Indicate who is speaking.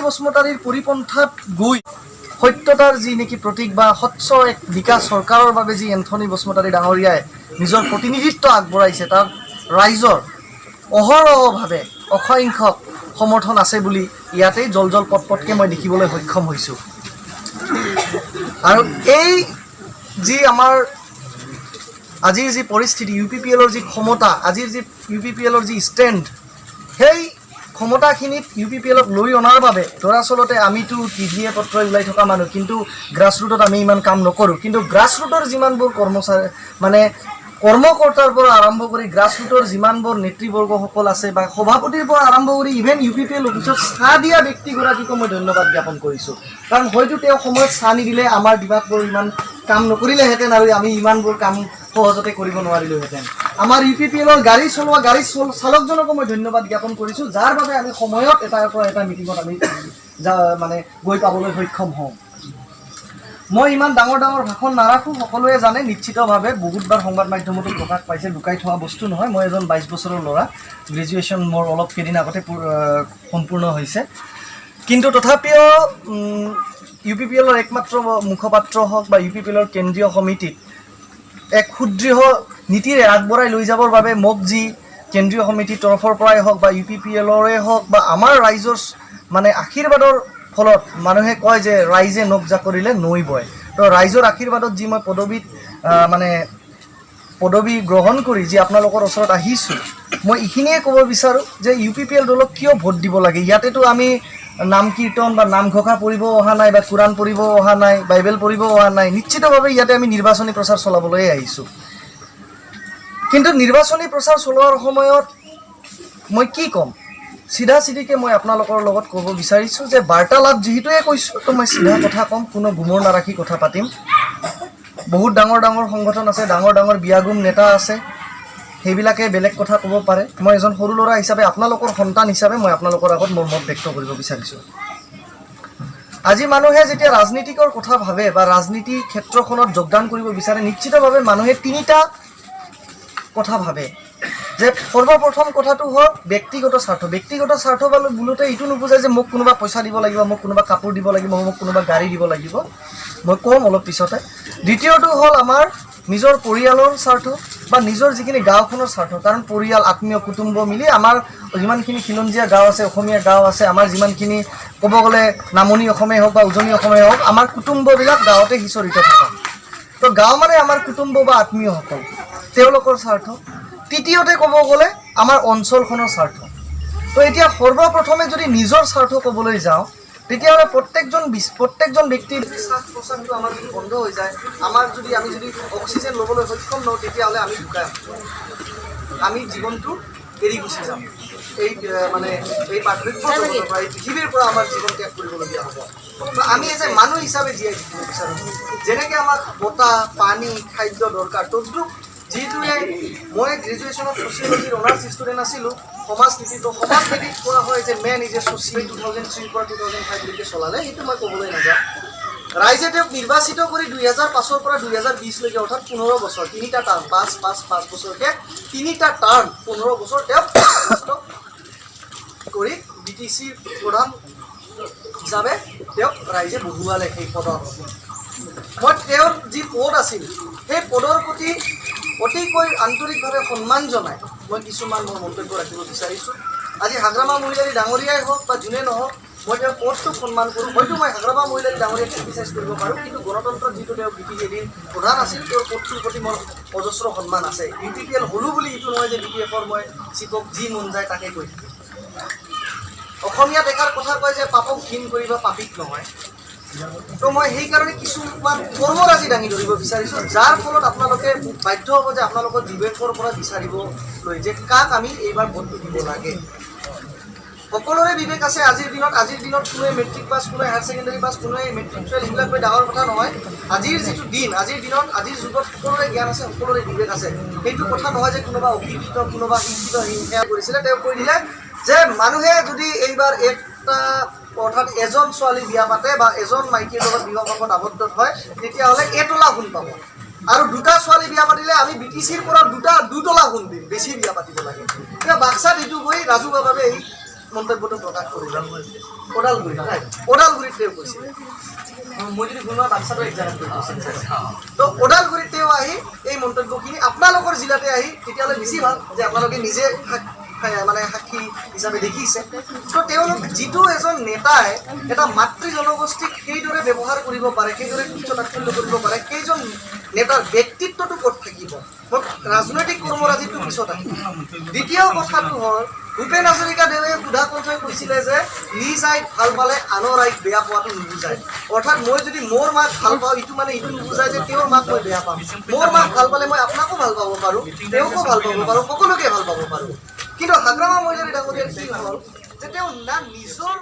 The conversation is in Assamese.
Speaker 1: বসুমতাৰীৰ পৰিপন্থাত গৈ সত্যতাৰ যি নেকি প্ৰতীক বা স্বচ্ছ এক বিকাশ চৰকাৰৰ বাবে যি এন্থনী বসুমতাৰী ডাঙৰীয়াই নিজৰ প্ৰতিনিধিত্ব আগবঢ়াইছে তাত ৰাইজৰ অহৰহভাৱে অসংখ্য সমৰ্থন আছে বুলি ইয়াতেই জল পটপটকৈ মই দেখিবলৈ সক্ষম হৈছোঁ। আৰু এই যি আমাৰ আজিৰ যি পৰিস্থিতি UPPLৰ যি ক্ষমতা, আজিৰ যি UPPLৰ যি ষ্টেণ্ড, সেই ক্ষমতাখিনিত UPPLক লৈ অনাৰ বাবে দৰাচলতে আমিতো টিভিয়ে পত্ৰই ওলাই থকা মানুহ, কিন্তু গ্ৰাছৰুটত আমি ইমান কাম নকৰোঁ। কিন্তু গ্ৰাছৰুটৰ যিমানবোৰ কৰ্মচাৰী মানে কৰ্মকৰ্তাৰ পৰা আৰম্ভ কৰি গ্ৰাছৰুটৰ যিমানবোৰ নেতৃবৰ্গসকল আছে বা সভাপতিৰ পৰা আৰম্ভ কৰি ইভেন UPPL অফিচত চাহ দিয়া ব্যক্তিগৰাকীকো মই ধন্যবাদ জ্ঞাপন কৰিছোঁ। কাৰণ হয়তো তেওঁ সময়ত চাহ নিদিলে আমাৰ বিভাগবোৰ ইমান কাম নকৰিলেহেঁতেন আৰু আমি ইমানবোৰ কাম সহজতে কৰিব নোৱাৰিলোহেঁতেন। আমাৰ UPPLৰ গাড়ী চলোৱা গাড়ী চালকজনকো মই ধন্যবাদ জ্ঞাপন কৰিছোঁ, যাৰ বাবে আমি সময়ত এটাৰ পৰা এটা মিটিঙত আমি মানে গৈ পাবলৈ সক্ষম হওঁ। মই ইমান ডাঙৰ ভাষণ নাৰাখোঁ, সকলোৱে জানে নিশ্চিতভাৱে, বহুতবাৰ সংবাদ মাধ্যমতো প্ৰকাশ পাইছে, লুকাই থোৱা বস্তু নহয়। মই এজন 22 বছৰৰ ল'ৰা, গ্ৰেজুৱেশ্যন মোৰ অলপ কেইদিন আগতে সম্পূৰ্ণ হৈছে। কিন্তু তথাপিও UPPLৰ একমাত্ৰ মুখপাত্ৰ হওক বা UPPLৰ কেন্দ্ৰীয় সমিতিত এক সুদৃঢ় নীতিৰে আগবঢ়াই লৈ যাবৰ বাবে মোক যি কেন্দ্ৰীয় সমিতিৰ তৰফৰ পৰাই হওক বা UPPLৰে হওক বা আমাৰ ৰাইজৰ মানে আশীৰ্বাদৰ ফলত মানুহে কয় যে ৰাইজে নখ জাকৰিলে নৈ বয়। তো ৰাইজৰ আশীৰ্বাদত যি মই পদবী গ্ৰহণ কৰি যি আপোনালোকৰ ওচৰত আহিছোঁ, মই এইখিনিয়ে ক'ব বিচাৰোঁ যে UPPL দলক কিয় ভোট দিব লাগে। ইয়াতেতো আমি নাম কীৰ্তন বা নামঘোষা পঢ়িব অহা নাই বা কোৰাণ পঢ়িব অহা নাই, বাইবেল পঢ়িব অহা নাই। নিশ্চিতভাৱে ইয়াতে আমি নিৰ্বাচনী প্ৰচাৰ চলাবলৈ আহিছোঁ। কিন্তু নিৰ্বাচনী প্ৰচাৰ চলোৱাৰ সময়ত মই কি ক'ম, চিধাচিধিকৈ মই আপোনালোকৰ লগত ক'ব বিচাৰিছোঁ যে বাৰ্তালাপ যিহেতুৱে কৈছোঁ, তো মই চিধা কথা ক'ম, কোনো গুমৰ নাৰাখি কথা পাতিম। বহুত ডাঙৰ সংগঠন আছে, ডাঙৰ বিয়াগুম নেতা আছে, সেইবিলাকে বেলেগ কথা ক'ব পাৰে। মই এজন সৰু ল'ৰা হিচাপে, আপোনালোকৰ সন্তান হিচাপে মই আপোনালোকৰ আগত মোৰ মত ব্যক্ত কৰিব বিচাৰিছোঁ। আজি মানুহে যেতিয়া ৰাজনীতিকৰ কথা ভাবে বা ৰাজনীতি ক্ষেত্ৰখনত যোগদান কৰিব বিচাৰে, নিশ্চিতভাৱে মানুহে তিনিটা কথা ভাবে। যে সৰ্বপ্ৰথম কথাটো হ'ল ব্যক্তিগত স্বাৰ্থ। ব্যক্তিগত স্বাৰ্থ বোলোতে এইটো নুবুজায় যে মোক কোনোবা পইচা দিব লাগিব, মোক কোনোবা কাপোৰ দিব লাগিব, মোক কোনোবা গাড়ী দিব লাগিব, মই ক'ম অলপ পিছতে। দ্বিতীয়টো হ'ল আমাৰ নিজৰ পৰিয়ালৰ স্বাৰ্থ বা নিজৰ যিখিনি গাঁওখনৰ স্বাৰ্থ। কাৰণ পৰিয়াল, আত্মীয়, কুটুম্ব মিলি আমাৰ যিমানখিনি খিলঞ্জীয়া গাঁও আছে, অসমীয়া গাঁও আছে, আমাৰ যিমানখিনি ক'ব গ'লে নামনি অসমেই হওক বা উজনি অসমেই হওক, আমাৰ কুটুম্ববিলাক গাঁৱতে সিঁচৰিত থকা। তো গাঁও মানে আমাৰ কুটুম্ব বা আত্মীয়সকল, তেওঁলোকৰ স্বাৰ্থ। তৃতীয়তে ক'ব গ'লে আমাৰ অঞ্চলখনৰ স্বাৰ্থ। তো এতিয়া সৰ্বপ্ৰথমে যদি নিজৰ স্বাৰ্থ ক'বলৈ যাওঁ, তেতিয়াহ'লে প্ৰত্যেকজন ব্যক্তিৰ শ্বাস প্ৰশ্বাসটো আমাৰ যদি বন্ধ হৈ যায়, আমি যদি অক্সিজেন ল'বলৈ সক্ষম নহওঁ, তেতিয়াহ'লে আমি ঢুকাই আমি জীৱনটো এৰি গুচি যাম। এই পাৰ্থক্যৰ জগতৰ পৰা, এই পৃথিৱীৰ পৰা আমাৰ জীৱন ত্যাগ কৰিবলগীয়া হ'ব। আমি এজ এ মানুহ হিচাপে জীয়াই থাকিব বিচাৰোঁ। যেনেকৈ আমাক বতাহ, পানী, খাদ্য দৰকাৰ, তদ্ৰূপ যিটোৱে মই গ্ৰেজুৱেশ্যনত ছ'চিয়লজিৰ অনাৰ্ছ ষ্টুডেণ্ট আছিলোঁ, সমাজনীতিত কোৱা হয় যে মেন ইজ এ ছ'চিয়েল 2003 পৰা 2005লৈকে চলালে, সেইটো মই ক'বলৈ নাযাওঁ। ৰাইজে তেওঁক নিৰ্বাচিত কৰি 2005 পৰা 2020লৈকে, অৰ্থাৎ 15 বছৰ, 3টা টাৰ্ম, 5 বছৰকৈ 3টা টাৰ্ম, 15 বছৰ তেওঁক কৰি BTC প্ৰধান হিচাপে তেওঁক ৰাইজে বহুৱালে সেই পদত। মই তেওঁৰ যি পদ আছিল, সেই পদৰ প্ৰতি অতিকৈ আন্তৰিকভাৱে সন্মান জনাই মই কিছুমান মোৰ মন্তব্য ৰাখিব বিচাৰিছোঁ। আজি হাগ্ৰামা মহিলাৰী ডাঙৰীয়াই হওক বা যোনে নহওক, মই তেওঁৰ পদটোক সন্মান কৰোঁ। হয়তো মই হাগ্ৰামা মহিলাৰী ডাঙৰীয়াক ক্ৰিটিচাইজ কৰিব পাৰোঁ, কিন্তু গণতন্ত্ৰত যিটো তেওঁ BPPৰ প্ৰধান আছিল, তেওঁৰ পদটোৰ প্ৰতি মোৰ অজস্ৰ সন্মান আছে। UPPL হ'লোঁ বুলি এইটো নহয় যে BPFৰ মই চিপক যি মন যায় তাকে কৈ থাকিম। অসমীয়াত এষাৰ কথা কয় যে পাপক ঘিণ কৰিবা, পাপীক নহয়। তো মই সেইকাৰণে কিছুমান কৰ্মৰ আজি দাঙি ধৰিব বিচাৰিছোঁ, যাৰ ফলত আপোনালোকে বাধ্য হ'ব যে আপোনালোকৰ বিবেকৰ পৰা বিচাৰিবলৈ যে কাক আমি এইবাৰ ভোটটো দিব লাগে। সকলোৰে বিবেক আছে। আজিৰ দিনত কোনোৱে মেট্ৰিক পাছ, কোনোৱে হায়াৰ ছেকেণ্ডেৰী পাছ, কোনোৱে মেট্ৰিক ফেইল, এইবিলাক লৈ ডাঙৰ কথা নহয়। আজিৰ যিটো দিন, আজিৰ যুগত সকলোৰে জ্ঞান আছে, সকলোৰে বিবেক আছে। সেইটো কথা নহয় যে কোনোবা অশিক্ষিত, কোনোবা শিক্ষিত সেয়া কৰিছিলে। তেওঁ কৈ দিলে যে মানুহে যদি এইবাৰ অৰ্থাৎ এজন ছোৱালী বিয়া পাতে বা এজন মাইকীৰ লগত বিবাহ বন্ধনত আবদ্ধ হয়, তেতিয়াহ'লে এতলা সোণ পাব। আৰু 2টা ছোৱালী বিয়া পাতিলে আমি BTCৰ পৰা 2 তোলা সোণ দিম, বেছি বিয়া পাতিব লাগে। এতিয়া বাক্সাত এইটো গৈ ৰাজহুৱাভাৱে এই মন্তব্যটো প্ৰকাশ কৰিলে ওদালগুৰিত ৰাইট ওদালগুৰিত তেওঁ কৈছিলে মই যদি ভুল নহয় বাক্সাটো এক্সাম কৰিছিল তো ওদালগুৰিত তেওঁ আহি এই মন্তব্যখিনি আপোনালোকৰ জিলাতে আহি তেতিয়ালৈ বেছি ভাল যে আপোনালোকে নিজে মানে সাক্ষী হিচাপে দেখিছে তো তেওঁলোক যিটো এজন নেতাই এটা মাতৃ জনগোষ্ঠীক সেইদৰে ব্যৱহাৰ কৰিব পাৰে সেইদৰে তুচ্ছ তাচ্ছিল্য কৰিব পাৰে সেইজন নেতাৰ ব্যক্তিত্বটো ক'ত থাকিব মই ৰাজনৈতিক কৰ্মৰাজিটো পিছত আহিম দ্বিতীয় কথাটো হ'ল ভূপেন হাজৰিকাদেৱে সুধা কণ্ঠই কৈছিলে যে নিজ আইক ভাল পালে আনৰ আইক বেয়া পোৱাটো নুবুজায় অৰ্থাৎ মই যদি মোৰ মাক ভাল পাওঁ ইটো মানে ইটো নুবুজায় যে তেওঁৰ মাক মই বেয়া পাম মোৰ মাক ভাল পালে মই আপোনাকো ভাল পাব পাৰোঁ তেওঁকো ভাল পাব পাৰোঁ সকলোকে ভাল পাব পাৰোঁ কিন্তু হাগ্ৰামা মৈদাৰী ডাঙৰীয়াৰ কি হ'ল যে তেওঁ না নিজৰ